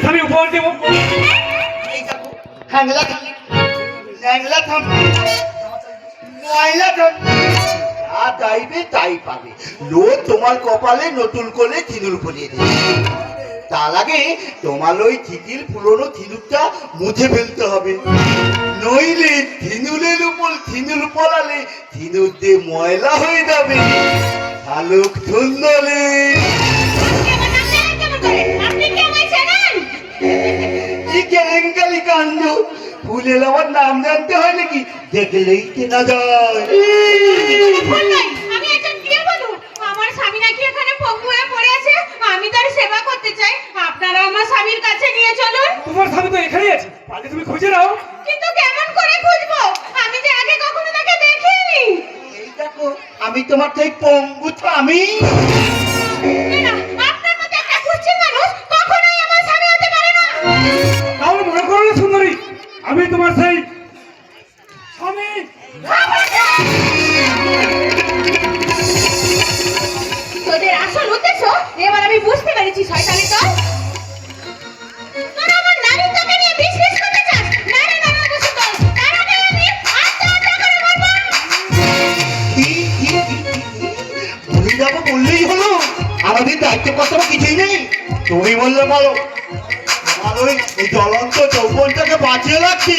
আমি উপহার দেবো। এই দেখো হ্যাংলা থামি ল্যাংলা থামি ময়লা থামি যা চাইবে তাই পাবে। লোক তোমার কপালে নতুন করে সিঁদুর পরিয়ে দেবে। তার আগে তোমার ওই চিঠির পুরনো সিঁদুরটা মুছে ফেলতে হবে, নইলে সিঁদুরের উপর সিঁদুর পড়ালে সিঁদুর দিয়ে ময়লা হয়ে যাবে। শালুক সুন্দরী কি কেলেঙ্কারি কাণ্ড! ফুলের আমার নাম জানতে হয় নাকি? দেখলেই চেনা যায়। আমি একজন গৃহবধূ, আমার স্বামী নাকি এখানে পঙ্গু হয়ে পড়ে আছে, আমি তার সেবা করতে চাই। আপনারা আমার স্বামীর কাছে নিয়ে চলুন। তোমার স্বামী তো এখানেই আছে, পারলে তুমি খুঁজে নাও। কিন্তু কেমন করে খুঁজবো? আমি যে আগে কখনো তাকে দেখিনি। এই দেখো আমি তোমার সেই পঙ্গু স্বামী। না, আপনার মতো একটা কুচ্ছিত মানুষ কখনোই আমার স্বামী হতে পারে না। তাহলে মনে করো না সুন্দরী, আমি তোমার সেই স্বামী। তোদের আসল উদ্দেশ্য এবার আমি বুঝতে পেরেছি। শয়তানের দল, তোরা আমার নারীর তোকে নিয়ে বিশবিশ করতে চাস। নারী নারী দল, তার আগে আমি আত্মহত্যা করে মরবো। বলে যাবো বললেই হলো, আমাদের দায়িত্ব কর্তব্য কিছুই নেই। তুমি বললে বলো, তোমার ওই জ্বলন্ত যৌবনটাকে বাঁচিয়ে রাখছি।